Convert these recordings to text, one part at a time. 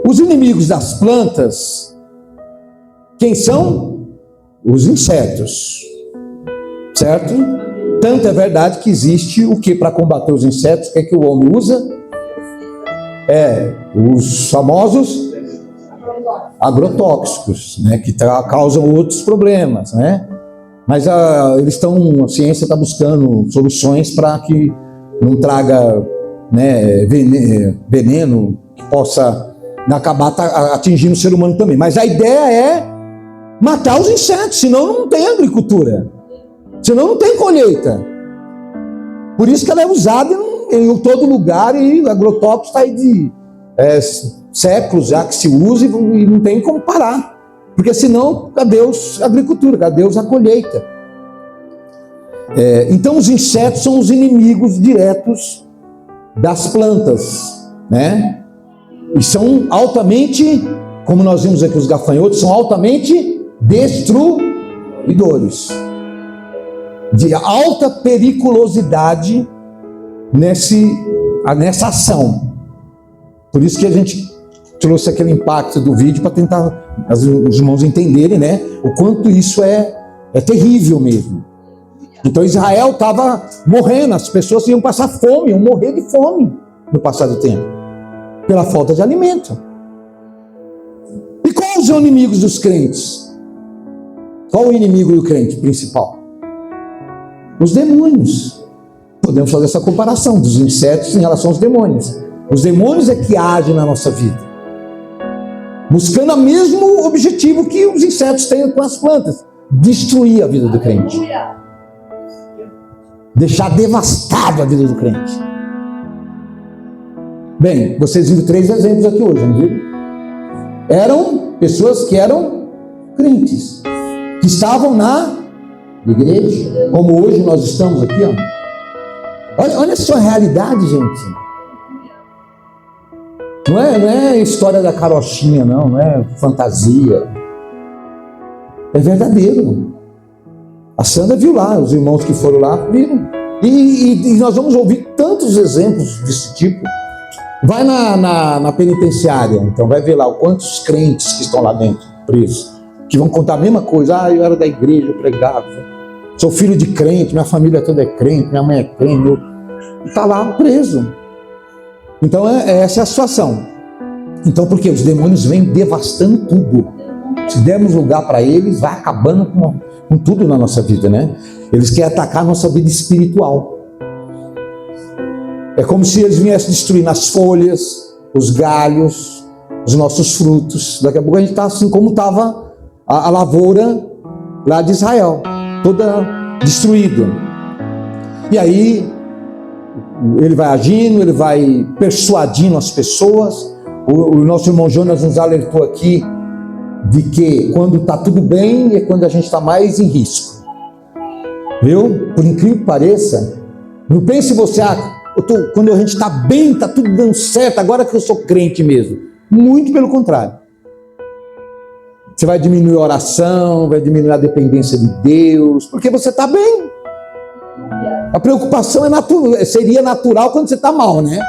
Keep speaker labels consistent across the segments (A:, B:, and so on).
A: Os inimigos das plantas, quem são? Os insetos, certo? Tanto é verdade que existe o que para combater os insetos? O que é que o homem usa? Os famosos agrotóxicos, né, que causam outros problemas, né? Mas a ciência está buscando soluções para que não traga, né, veneno que possa acabar atingindo o ser humano também. Mas a ideia é matar os insetos, senão não tem agricultura, senão não tem colheita. Por isso que ela é usada em todo lugar, e o agrotóxico está aí de séculos já que se usa e não tem como parar. Porque senão, cadê a agricultura? Cadê a colheita? Então os insetos são os inimigos diretos das plantas, né? E são altamente, como nós vimos aqui os gafanhotos, são altamente destruidores, de alta periculosidade nessa ação. Por isso que a gente trouxe aquele impacto do vídeo para tentar os irmãos entenderem, né, o quanto isso é terrível mesmo. Então Israel estava morrendo, as pessoas iam passar fome, iam morrer de fome no passar do tempo, pela falta de alimento. E quais os inimigos dos crentes? Qual o inimigo do crente principal? Os demônios. Podemos fazer essa comparação dos insetos em relação aos demônios. Os demônios é que agem na nossa vida, buscando o mesmo objetivo que os insetos têm com as plantas: destruir a vida do crente, deixar devastada a vida do crente. Bem, vocês viram 3 exemplos aqui hoje, não viram? Eram pessoas que eram crentes, que estavam na igreja, como hoje nós estamos aqui, ó. Olha só a realidade, gente. Não é história da carochinha, não é fantasia. É verdadeiro. A Sandra viu lá, os irmãos que foram lá viram. E nós vamos ouvir tantos exemplos desse tipo. Vai na penitenciária, então vai ver lá quantos crentes que estão lá dentro, presos, que vão contar a mesma coisa. Eu era da igreja, eu pregava, sou filho de crente, minha família toda é crente, minha mãe é crente, está lá preso. Então essa é a situação. Então, porque os demônios vêm devastando tudo. Se dermos lugar para eles, vai acabando com tudo na nossa vida, né? Eles querem atacar a nossa vida espiritual. É como se eles viessem destruir as folhas, os galhos, os nossos frutos. Daqui a pouco a gente está assim como estava a lavoura lá de Israel, toda destruída. E aí ele vai agindo, ele vai persuadindo as pessoas. O nosso irmão Jonas nos alertou aqui de que quando está tudo bem é quando a gente está mais em risco. Viu? Por incrível que pareça, não pense você, quando a gente está bem, está tudo dando certo, agora que eu sou crente mesmo. Muito pelo contrário. Você vai diminuir a oração, vai diminuir a dependência de Deus, porque você está bem. A preocupação seria natural quando você está mal, né?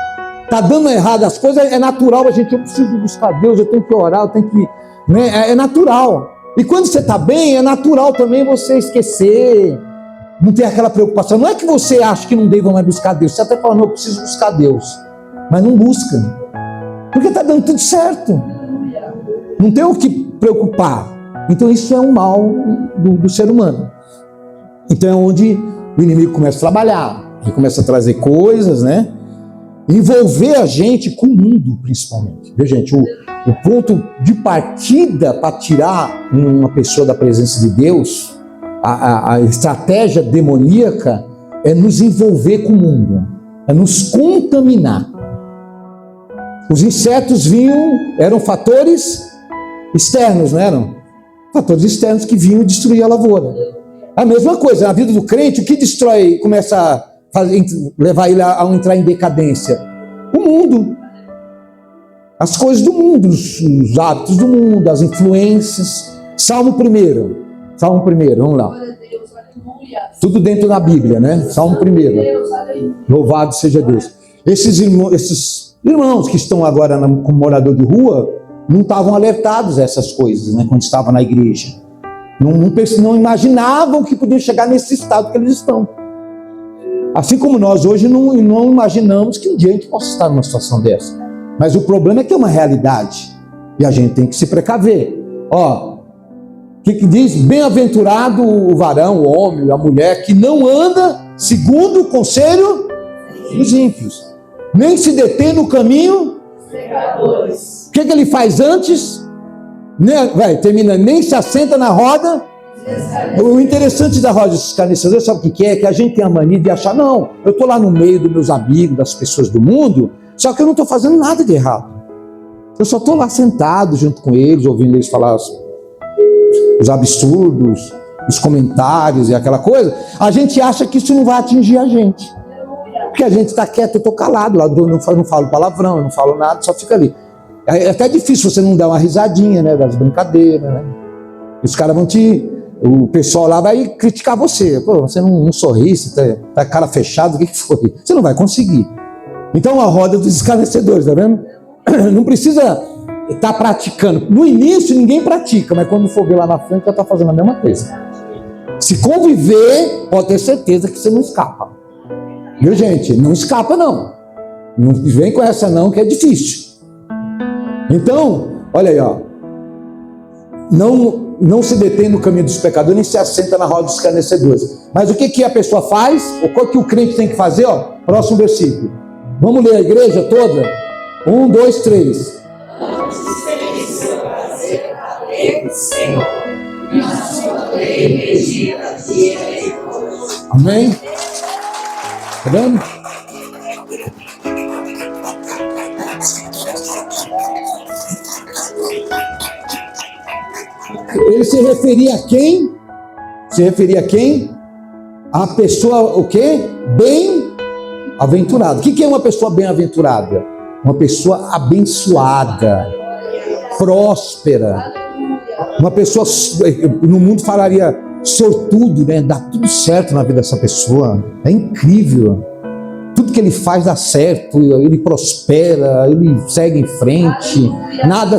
A: Está dando errado as coisas, é natural eu preciso buscar Deus, eu tenho que orar, eu tenho que... Né? É natural. E quando você está bem, é natural também você esquecer, não ter aquela preocupação. Não é que você acha que não deva mais buscar Deus, você até fala, não, eu preciso buscar Deus, mas não busca, porque está dando tudo certo, não tem o que preocupar. Então isso é um mal do ser humano. Então é onde o inimigo começa a trabalhar, ele começa a trazer coisas, né? Envolver a gente com o mundo, principalmente. Viu, gente? O ponto de partida para tirar uma pessoa da presença de Deus, a estratégia demoníaca, é nos envolver com o mundo, é nos contaminar. Os insetos eram fatores externos, não eram? Fatores externos que vinham destruir a lavoura. A mesma coisa, na vida do crente, o que destrói, começa a levar ele a entrar em decadência? O mundo. As coisas do mundo, os hábitos do mundo, as influências. Salmo 1, vamos lá. Tudo dentro da Bíblia, né? Salmo 1. Louvado seja Deus. Esses irmãos que estão agora como morador de rua, não estavam alertados a essas coisas, né, quando estavam na igreja. Não imaginavam que podiam chegar nesse estado que eles estão. Assim como nós hoje não imaginamos que um dia a gente possa estar numa situação dessa. Mas o problema é que é uma realidade. E a gente tem que se precaver. Ó, o que diz? Bem-aventurado o varão, o homem, a mulher, que não anda segundo o conselho dos ímpios, nem se detém no caminho pecadores. O que ele faz antes? Termina, nem se assenta na roda. O interessante da roda dos escarnecedores, sabe o que é? Que a gente tem a mania de achar, não, eu estou lá no meio dos meus amigos, das pessoas do mundo, só que eu não estou fazendo nada de errado. Eu só estou lá sentado junto com eles, ouvindo eles falar os absurdos, os comentários e aquela coisa. A gente acha que isso não vai atingir a gente. Porque a gente está quieto, eu estou calado, lá não falo palavrão, eu não falo nada, só fica ali. É até difícil você não dar uma risadinha, né, das brincadeiras, né? Os caras vão o pessoal lá vai criticar você. Pô, você não sorri, você tá cara fechado, o que foi? Você não vai conseguir. Então a roda dos escarnecedores, tá vendo? Não precisa estar praticando. No início ninguém pratica, mas quando for ver lá na frente já está fazendo a mesma coisa. Se conviver, pode ter certeza que você não escapa. Viu, gente? Não escapa, não. Não vem com essa não, que é difícil. Então, olha aí, ó. Não se detém no caminho dos pecadores, nem se assenta na roda dos escarnecedores. Mas o que a pessoa faz? O que o crente tem que fazer? Ó, próximo versículo. Vamos ler a igreja toda? 1, 2, 3. Amém? Tá vendo? Ele se referia a quem? Se referia a quem? A pessoa, o quê? Bem-aventurada. O que é uma pessoa bem-aventurada? Uma pessoa abençoada, próspera. Uma pessoa, no mundo falaria sortudo, né? Dá tudo certo na vida dessa pessoa. É incrível. Tudo que ele faz dá certo, ele prospera, ele segue em frente, nada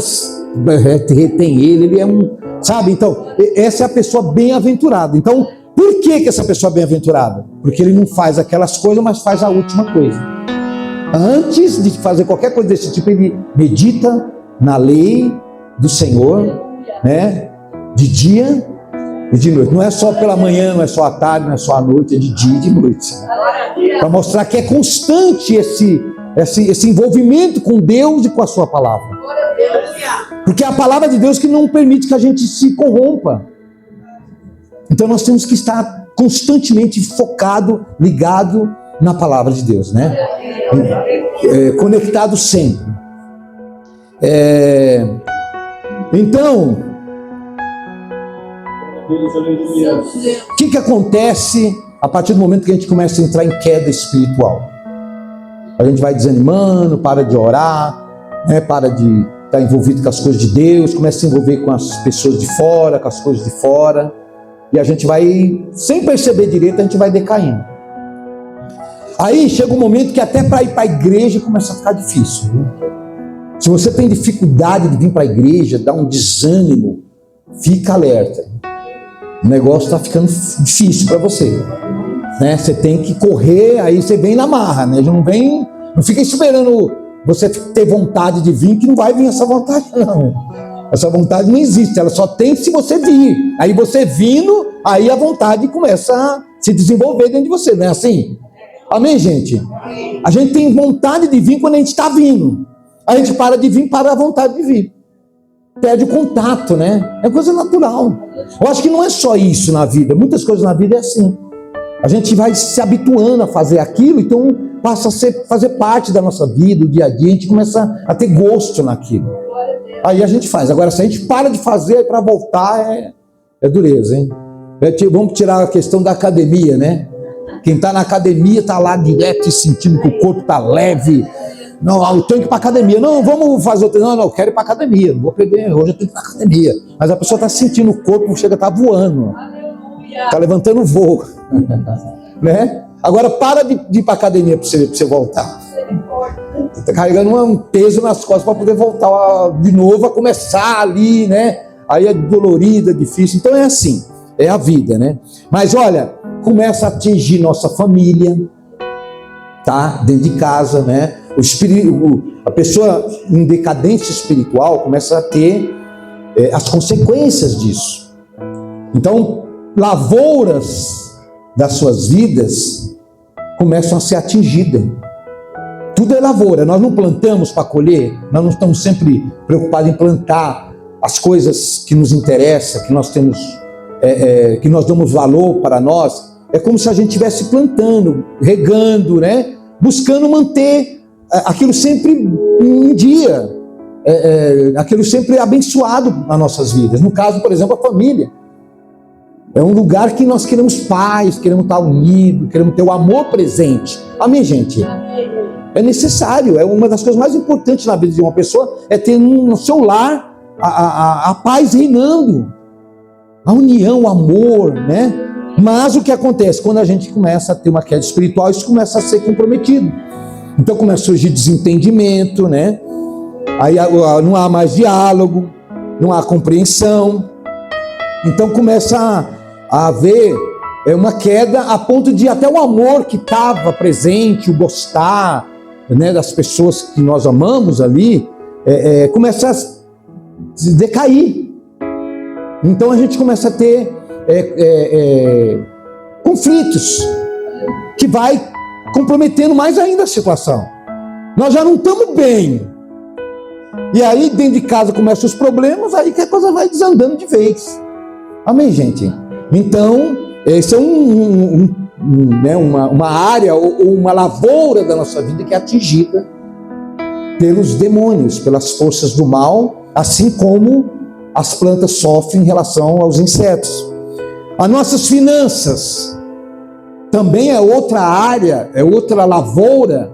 A: retém ele é um... Sabe? Então, essa é a pessoa bem-aventurada. Então, por que essa pessoa é bem-aventurada? Porque ele não faz aquelas coisas, mas faz a última coisa. Antes de fazer qualquer coisa desse tipo, ele medita na lei do Senhor, né? De dia e de noite. Não é só pela manhã, não é só à tarde, não é só à noite, é de dia e de noite. Para mostrar que é constante esse envolvimento com Deus e com a sua palavra. Porque é a palavra de Deus que não permite que a gente se corrompa. Então nós temos que estar constantemente focado, ligado na palavra de Deus, né? Conectado sempre. Então, o que acontece a partir do momento que a gente começa a entrar em queda espiritual? A gente vai desanimando, para de orar, né? Para de estar envolvido com as coisas de Deus, começa a se envolver com as pessoas de fora, com as coisas de fora, e a gente vai, sem perceber direito, a gente vai decaindo. Aí chega um momento que até para ir para a igreja começa a ficar difícil. Se você tem dificuldade de vir para a igreja, dá um desânimo, fica alerta. O negócio está ficando difícil para você, né? Você tem que correr, aí você vem na marra, né? Não fica esperando você ter vontade de vir, que não vai vir essa vontade, não. Essa vontade não existe, ela só tem se você vir. Aí você vindo, aí a vontade começa a se desenvolver dentro de você, não é assim? Amém, gente? A gente tem vontade de vir quando a gente está vindo. A gente para de vir, para a vontade de vir. Perde o contato, né? É coisa natural. Eu acho que não é só isso na vida, muitas coisas na vida é assim. A gente vai se habituando a fazer aquilo, então passa a fazer parte da nossa vida, do dia a dia, a gente começa a ter gosto naquilo. Aí a gente faz. Agora, se a gente para de fazer para voltar, é dureza, hein? Vamos tirar a questão da academia, né? Quem está na academia está lá direto e sentindo que o corpo está leve. Não, eu tenho que ir para academia. Não, vamos fazer outra. Não, eu quero ir para academia. Não vou perder, hoje eu tenho que ir para academia. Mas a pessoa está sentindo o corpo, chega a estar voando. Está levantando voo. Né? Agora para de ir para a academia para você voltar. Está carregando um peso nas costas para poder voltar de novo a começar ali, né? Aí é dolorido, é difícil. Então é assim, é a vida, né? Mas olha, começa a atingir nossa família, tá? Dentro de casa, né? A pessoa em decadência espiritual começa a ter as consequências disso. Então, lavouras das suas vidas começam a ser atingidas. Tudo é lavoura, nós não plantamos para colher, nós não estamos sempre preocupados em plantar as coisas que nos interessam, que nós temos, que nós damos valor para nós. É como se a gente estivesse plantando, regando, né? Buscando manter aquilo sempre em dia, aquilo sempre abençoado nas nossas vidas. No caso, por exemplo, a família. É um lugar que nós queremos paz, queremos estar unidos, queremos ter o amor presente. Amém, gente? É necessário, é uma das coisas mais importantes na vida de uma pessoa, é ter no seu lar a paz reinando, a união, o amor, né? Mas o que acontece? Quando a gente começa a ter uma queda espiritual, isso começa a ser comprometido. Então começa a surgir desentendimento, né? Aí não há mais diálogo, não há compreensão. Então começa a haver uma queda a ponto de até o amor que estava presente, o gostar, né, das pessoas que nós amamos ali, começa a decair. Então a gente começa a ter conflitos que vai comprometendo mais ainda a situação. Nós já não estamos bem. E aí dentro de casa começam os problemas, aí que a coisa vai desandando de vez. Amém, gente? Então, esse é uma área ou uma lavoura da nossa vida que é atingida pelos demônios, pelas forças do mal, assim como as plantas sofrem em relação aos insetos. As nossas finanças também é outra área, é outra lavoura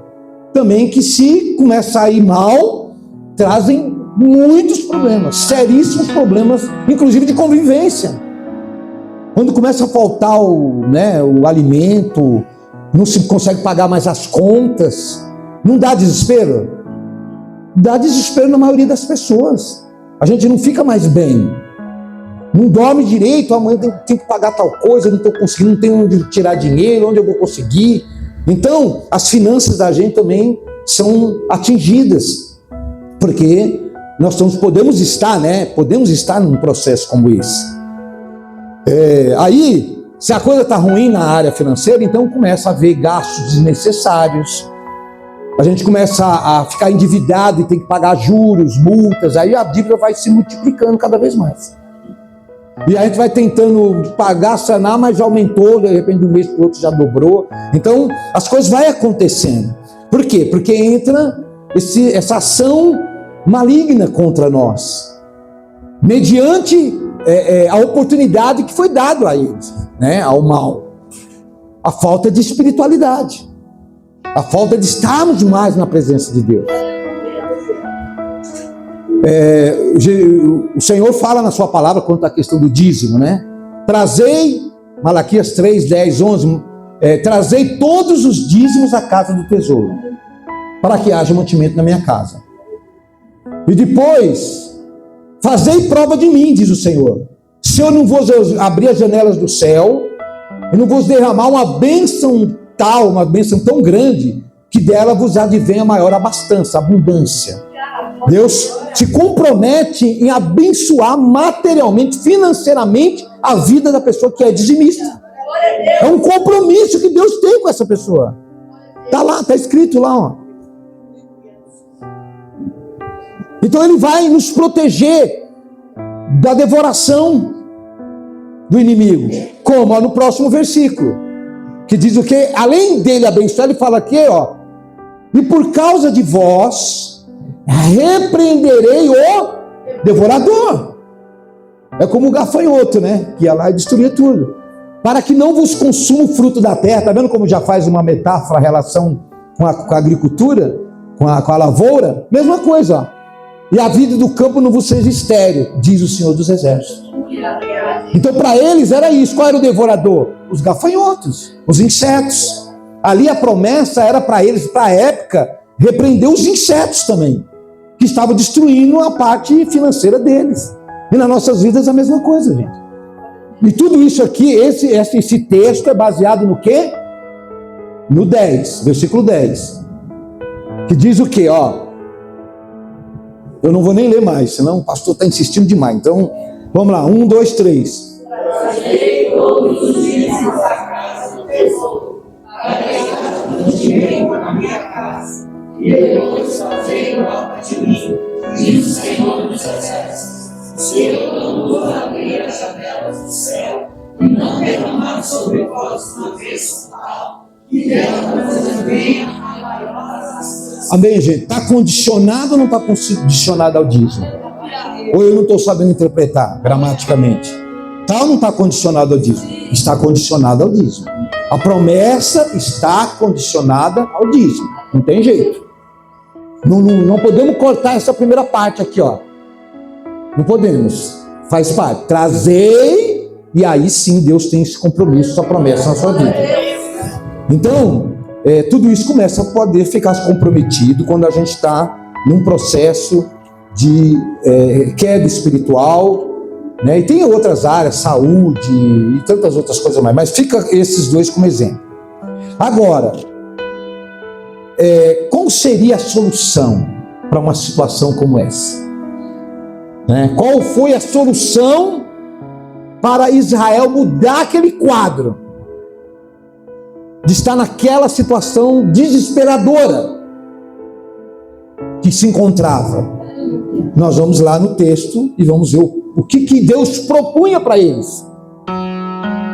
A: também que, se começa a ir mal, trazem muitos problemas, seríssimos problemas, inclusive de convivência. Quando começa a faltar o alimento, não se consegue pagar mais as contas, não dá desespero? Dá desespero na maioria das pessoas. A gente não fica mais bem. Não dorme direito, amanhã tem que pagar tal coisa, não estou conseguindo, não tenho onde tirar dinheiro, onde eu vou conseguir. Então, as finanças da gente também são atingidas, porque nós podemos estar num processo como esse. Aí, se a coisa está ruim na área financeira, então começa a haver gastos desnecessários, a gente começa a ficar endividado e tem que pagar juros, multas, aí a dívida vai se multiplicando cada vez mais. E a gente vai tentando pagar, sanar, mas já aumentou, de repente de um mês para o outro já dobrou. Então, as coisas vão acontecendo. Por quê? Porque entra essa ação maligna contra nós, mediante a oportunidade que foi dada a eles, né, ao mal. A falta de espiritualidade, a falta de estarmos mais na presença de Deus. O Senhor fala na sua palavra quanto à questão do dízimo, né? Trazei, Malaquias 3, 10, 11, trazei todos os dízimos à casa do tesouro, para que haja mantimento na minha casa. E depois, fazei prova de mim, diz o Senhor, se eu não vos abrir as janelas do céu, e não vos derramar uma bênção tão grande, que dela vos advenha maior abastança, abundância. Deus se compromete em abençoar materialmente, financeiramente, a vida da pessoa que é dizimista. É um compromisso que Deus tem com essa pessoa. Está lá, está escrito lá, ó. Então Ele vai nos proteger da devoração do inimigo. Como? No próximo versículo, que diz o quê? Além dele abençoar, ele fala aqui, ó, e por causa de vós repreenderei o devorador. É como o gafanhoto, né? Que ia lá e destruía tudo. Para que não vos consuma o fruto da terra. Está vendo como já faz uma metáfora, a relação com a agricultura, com a lavoura? Mesma coisa, ó. E a vida do campo não vos seja estéril, diz o Senhor dos Exércitos. Então para eles era isso. Qual era o devorador? Os gafanhotos, os insetos. Ali a promessa era para eles, para a época, repreendeu os insetos também, que estavam destruindo a parte financeira deles. E nas nossas vidas a mesma coisa, gente. E tudo isso aqui, esse texto é baseado no quê? No 10, versículo 10. Que diz o quê? Ó, eu não vou nem ler mais, senão o pastor está insistindo demais. Então, vamos lá, 1, 2, 3.
B: Trazei todos os dias à casa do tesouro, para que na minha casa, e depois fazei obra de mim, diz o Senhor dos Exércitos. Se eu não vou abrir as janelas do céu, e não derramar sobre vós uma bênção tal, e dela venha a maior.
A: Amém, gente? Está condicionado ou não está condicionado ao dízimo? Ou eu não estou sabendo interpretar gramaticamente? Está ou não está condicionado ao dízimo? Está condicionado ao dízimo. A promessa está condicionada ao dízimo. Não tem jeito. Não podemos cortar essa primeira parte aqui, ó. Não podemos. Faz parte. Trazei, e aí sim Deus tem esse compromisso, essa promessa na sua vida. Então, tudo isso começa a poder ficar comprometido quando a gente está num processo de queda espiritual, né? E tem outras áreas, saúde e tantas outras coisas mais, mas fica esses dois como exemplo. Agora, qual seria a solução para uma situação como essa? Né? Qual foi a solução para Israel mudar aquele quadro de estar naquela situação desesperadora que se encontrava? Nós vamos lá no texto e vamos ver o que Deus propunha para eles.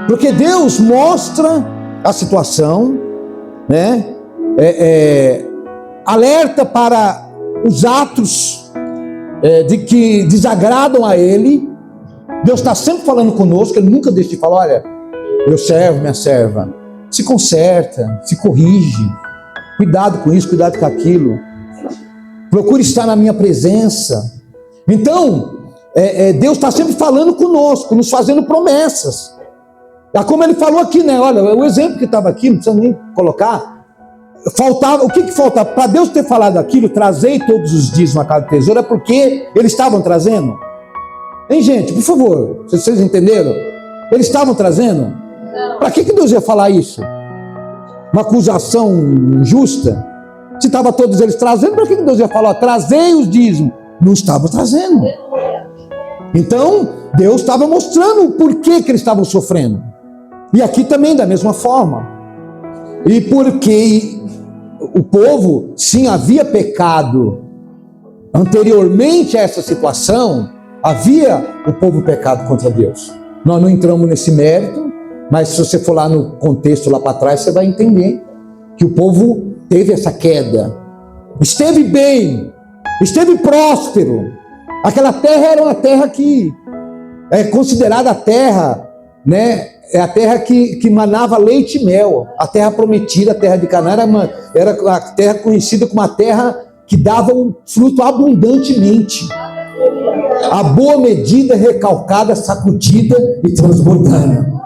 A: Porque Deus mostra a situação, né? Alerta para os atos de que desagradam a Ele. Deus está sempre falando conosco, Ele nunca deixa de falar: olha, meu servo, minha serva, se conserta, se corrige, cuidado com isso, cuidado com aquilo, procure estar na minha presença. Então, Deus está sempre falando conosco, nos fazendo promessas. Como Ele falou aqui, né? Olha, o exemplo que estava aqui, não precisa nem colocar. Faltava, o que faltava? Para Deus ter falado aquilo, trazei todos os dias na casa do tesouro, é porque eles estavam trazendo? Hein, gente, por favor, vocês entenderam? Eles estavam trazendo? Para que Deus ia falar isso? Uma acusação injusta? Se estava todos eles trazendo, para que Deus ia falar, trazei os dízimos? Não estavam trazendo. Então, Deus estava mostrando o porquê que eles estavam sofrendo. E aqui também da mesma forma. E porque o povo, sim, havia pecado anteriormente a essa situação, havia o povo pecado contra Deus. Nós não entramos nesse mérito, mas se você for lá no contexto lá para trás, você vai entender que o povo teve essa queda. Esteve bem, esteve próspero. Aquela terra era uma terra que é considerada a terra, né? É a terra que manava leite e mel. A terra prometida, a terra de Canaã, era a terra conhecida como a terra que dava o fruto abundantemente. A boa medida, recalcada, sacudida e transbordando.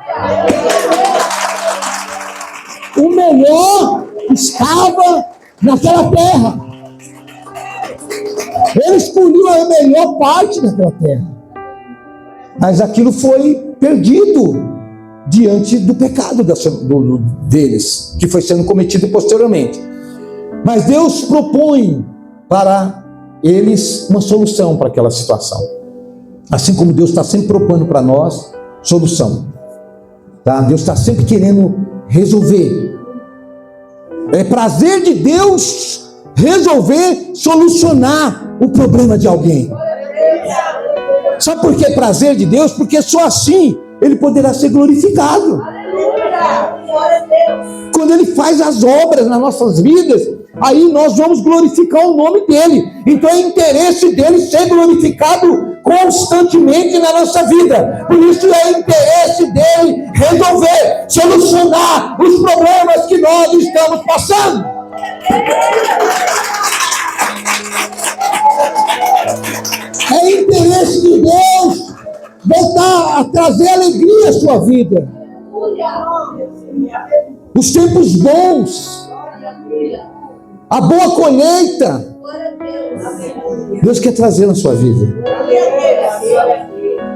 A: O melhor estava naquela terra. Ele escolheu a melhor parte daquela terra. Mas aquilo foi perdido diante do pecado deles, que foi sendo cometido posteriormente. Mas Deus propõe para eles uma solução para aquela situação. Assim como Deus está sempre propondo para nós solução. Tá? Deus está sempre querendo resolver. É prazer de Deus resolver, solucionar o problema de alguém. Sabe por que é prazer de Deus? Porque só assim Ele poderá ser glorificado. Quando Ele faz as obras nas nossas vidas, aí nós vamos glorificar o nome dEle. Então é interesse dEle ser glorificado constantemente na nossa vida. Por isso é interesse dEle resolver, solucionar os problemas que nós estamos passando. É interesse de Deus voltar a trazer alegria à sua vida. Os tempos bons. A boa colheita. Deus quer trazer na sua vida.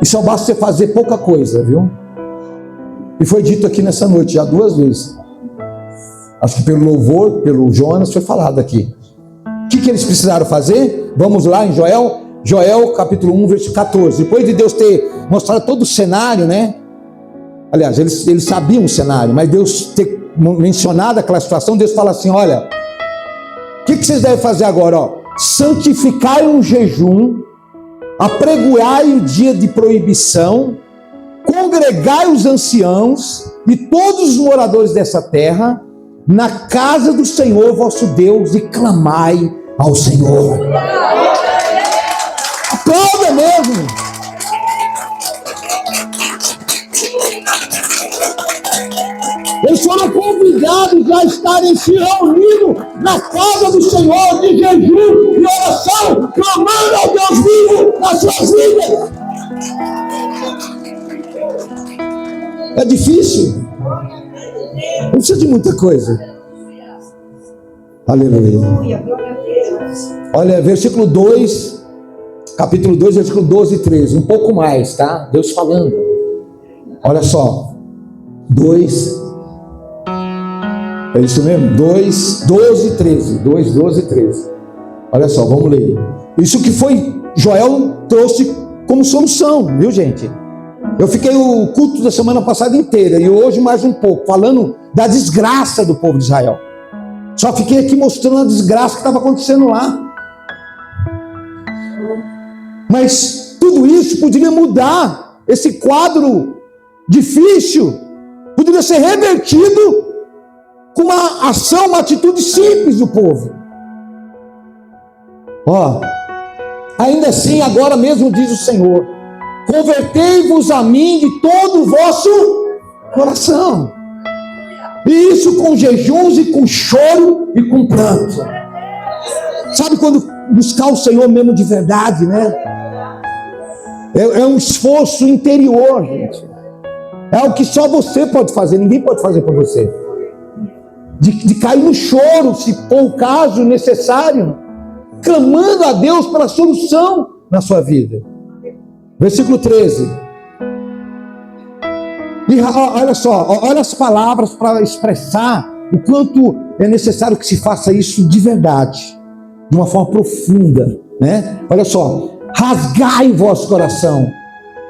A: E só basta você fazer pouca coisa, viu? E foi dito aqui nessa noite já 2 vezes. Acho que pelo louvor, pelo Jonas, foi falado aqui. O que eles precisaram fazer? Vamos lá em Joel capítulo 1, versículo 14. Depois de Deus ter mostrado todo o cenário, né? Aliás, eles sabiam o cenário, mas Deus ter mencionado aquela situação, Deus fala assim: olha, o que vocês devem fazer agora? Ó, santificai um jejum, apregoai o dia de proibição, congregai os anciãos e todos os moradores dessa terra na casa do Senhor vosso Deus e clamai ao Senhor. Aplauda mesmo. Eles foram convidados a estarem se reunindo na casa do Senhor de jejum e oração, clamando ao Deus vivo nas suas vidas. É difícil. Não precisa de muita coisa. Aleluia. Olha, versículo 2, capítulo 2, versículo 12 e 13. Um pouco mais, tá? Deus falando. Olha só. 2. É isso mesmo? 2, 12 e 13. 2, 12 e 13. Olha só, vamos ler. Isso que foi, Joel trouxe como solução, viu, gente? Eu fiquei o culto da semana passada inteira e hoje mais um pouco, falando da desgraça do povo de Israel. Só fiquei aqui mostrando a desgraça que estava acontecendo lá. Mas tudo isso poderia mudar. Esse quadro difícil poderia ser revertido com uma ação, uma atitude simples do povo. Ó, ainda assim, agora mesmo diz o Senhor: convertei-vos a mim de todo o vosso coração. E isso com jejuns e com choro e com pranto. Sabe quando buscar o Senhor mesmo de verdade, né? É um esforço interior, gente. É o que só você pode fazer, ninguém pode fazer por você. De cair no choro, se for o caso necessário, clamando a Deus pela solução na sua vida. Versículo 13. E olha só, olha as palavras para expressar o quanto é necessário que se faça isso de verdade, de uma forma profunda, né? Olha só: rasgai o vosso coração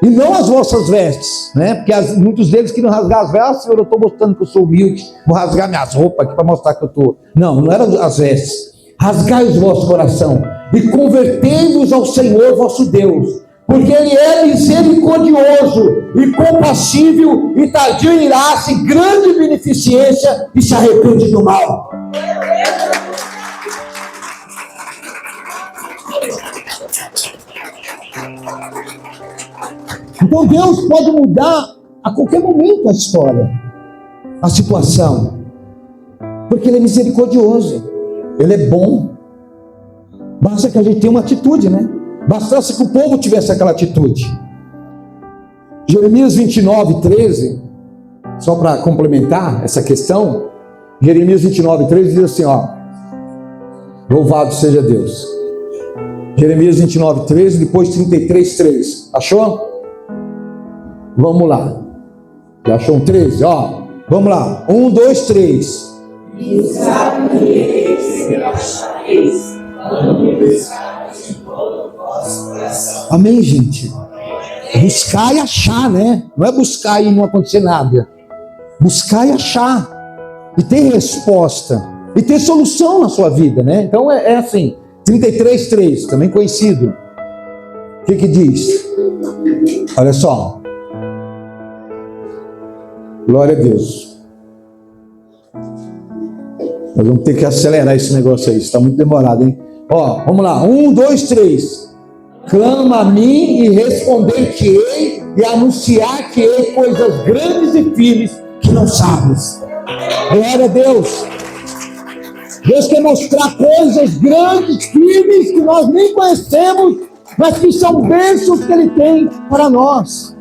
A: e não as vossas vestes, né? Porque muitos deles queriam rasgar as vestes. Senhor, eu estou mostrando que eu sou humilde, vou rasgar minhas roupas aqui para mostrar que eu estou. Não era as vestes. Rasgai o vosso coração e convertei-vos ao Senhor vosso Deus, porque Ele é misericordioso e compassível e tardio em ira-se, grande beneficência, e se arrepende do mal. Então Deus pode mudar a qualquer momento a história, a situação, porque Ele é misericordioso, Ele é bom. Basta que a gente tenha uma atitude, né? Bastasse que o povo tivesse aquela atitude. Jeremias 29, 13, só para complementar essa questão, Jeremias 29, 13 diz assim, ó: louvado seja Deus. Jeremias 29, 13, depois 33, 3. Achou? Vamos lá. Já achou um 13? Ó, vamos lá. 1, 2, 3. Amém, gente? Buscar e achar, né? Não é buscar e não acontecer nada. Buscar e achar. E ter resposta. E ter solução na sua vida, né? Então é assim. 33, 3, também conhecido. O que diz? Olha só. Glória a Deus. Nós vamos ter que acelerar esse negócio aí. Está muito demorado, hein? Ó, vamos lá. 1, 2, 3. Clama a mim e responder-te-ei e anunciar-te-ei coisas grandes e firmes que não sabes. Glória a Deus. Deus quer mostrar coisas grandes, firmes, que nós nem conhecemos, mas que são bênçãos que Ele tem para nós.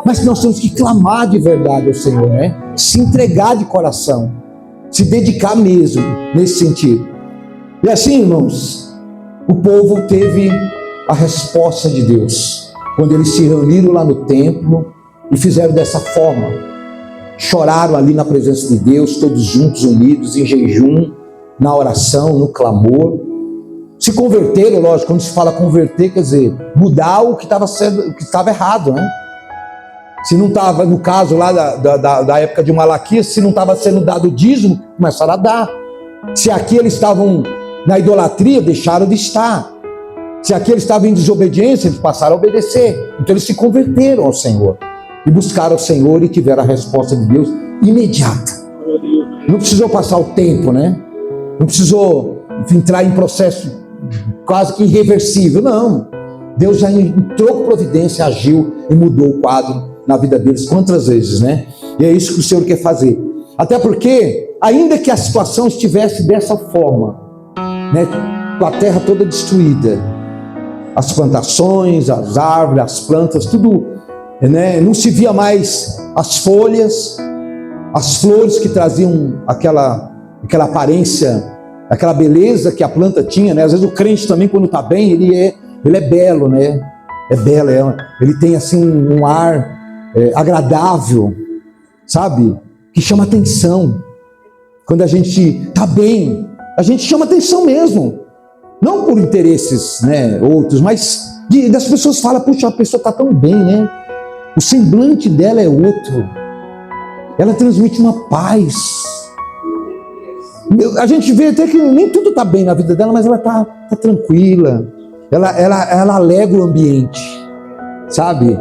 A: Mas nós temos que clamar de verdade ao Senhor, né? Se entregar de coração, se dedicar mesmo nesse sentido. E assim, irmãos, o povo teve a resposta de Deus, quando eles se reuniram lá no templo e fizeram dessa forma. Choraram ali na presença de Deus, todos juntos, unidos, em jejum, na oração, no clamor. Se converteram, lógico, quando se fala converter, quer dizer, mudar o que estava errado, né? Se não estava, no caso lá da época de Malaquias, se não estava sendo dado o dízimo, começaram a dar. Se aqui eles estavam na idolatria, deixaram de estar. Se aqui eles estavam em desobediência, eles passaram a obedecer. Então eles se converteram ao Senhor e buscaram o Senhor e tiveram a resposta de Deus imediata. Não precisou passar o tempo, né? Não precisou entrar em processo quase que irreversível, não. Deus já entrou com providência, agiu e mudou o quadro na vida deles quantas vezes, né? E é isso que o Senhor quer fazer. Até porque, ainda que a situação estivesse dessa forma, né, com a terra toda destruída, as plantações, as árvores, as plantas, tudo, né, não se via mais as folhas, as flores que traziam aquela aparência, aquela beleza que a planta tinha, né? Às vezes o crente também, quando está bem, ele é belo, né? É belo, ele tem assim um ar agradável, sabe? Que chama atenção. Quando a gente está bem, a gente chama atenção mesmo. Não por interesses, né, outros, mas das pessoas falam, puxa, a pessoa está tão bem, né? O semblante dela é outro. Ela transmite uma paz. A gente vê até que nem tudo está bem na vida dela, mas ela está tranquila. Ela alegra o ambiente, sabe?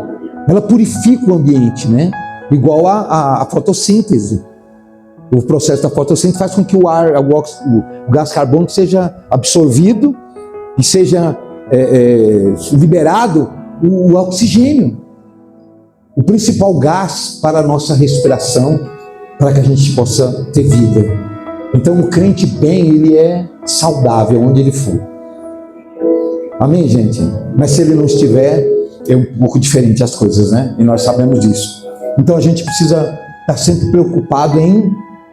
A: Ela purifica o ambiente, né? Igual a fotossíntese. O processo da fotossíntese faz com que o gás carbônico seja absorvido e seja liberado o oxigênio. O principal gás para a nossa respiração, para que a gente possa ter vida. Então o crente bem, ele é saudável onde ele for. Amém, gente? Mas se ele não estiver, é um pouco diferente as coisas, né? E nós sabemos disso. Então a gente precisa estar sempre preocupado em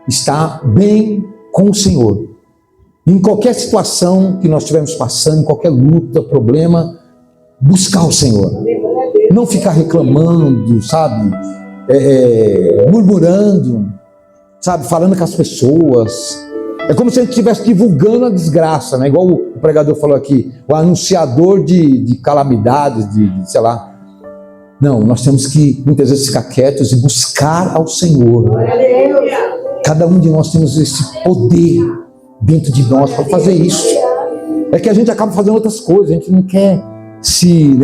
A: estar bem com o Senhor. Em qualquer situação que nós estivermos passando, em qualquer luta, problema, buscar o Senhor. Não ficar reclamando, sabe? Murmurando, sabe? Falando com as pessoas. É como se a gente estivesse divulgando a desgraça, né? Igual o pregador falou aqui, o anunciador de calamidades, sei lá. Não, nós temos que muitas vezes ficar quietos e buscar ao Senhor. Cada um de nós temos esse poder dentro de nós para fazer isso. É que a gente acaba fazendo outras coisas, a gente não quer se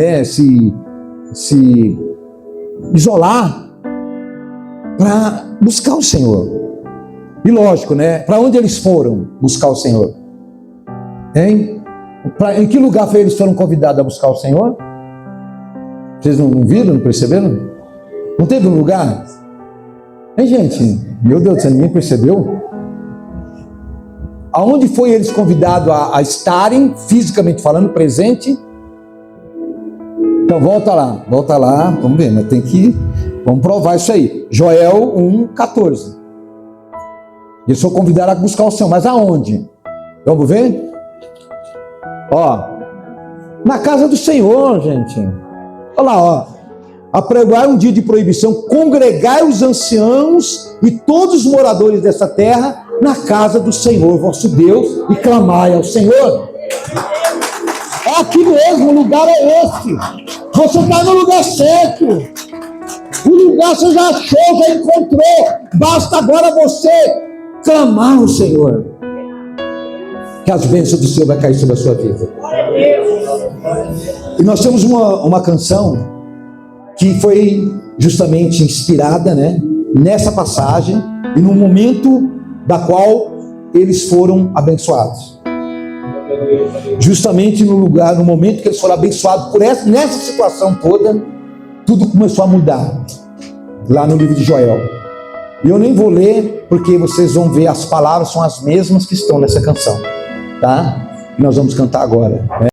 A: isolar para buscar o Senhor. E lógico, né? Para onde eles foram buscar o Senhor? Hein? Em que lugar eles foram convidados a buscar o Senhor? Vocês não viram, não perceberam? Não teve um lugar? Hein, gente? Meu Deus do céu, ninguém percebeu? Aonde foi eles convidados a estarem, fisicamente falando, presente? Então volta lá, vamos ver, mas vamos provar isso aí. Joel 1,14. Eles foram convidados a buscar o Senhor, mas aonde? Vamos ver? Ó, na casa do Senhor, gente. Olha lá, ó. Apregoai um dia de proibição, congregai os anciãos e todos os moradores dessa terra na casa do Senhor, vosso Deus, e clamai ao Senhor. É aqui mesmo, o lugar é esse. Você está no lugar certo. O lugar você já achou, já encontrou. Basta agora você clamar ao Senhor, que as bênçãos do Senhor vai cair sobre a sua vida. E nós temos uma canção que foi justamente inspirada, né, nessa passagem e no momento da qual eles foram abençoados. Justamente no momento que eles foram abençoados nessa situação toda, tudo começou a mudar lá no livro de Joel. E eu nem vou ler, porque vocês vão ver, as palavras são as mesmas que estão nessa canção, tá? E nós vamos cantar agora, né?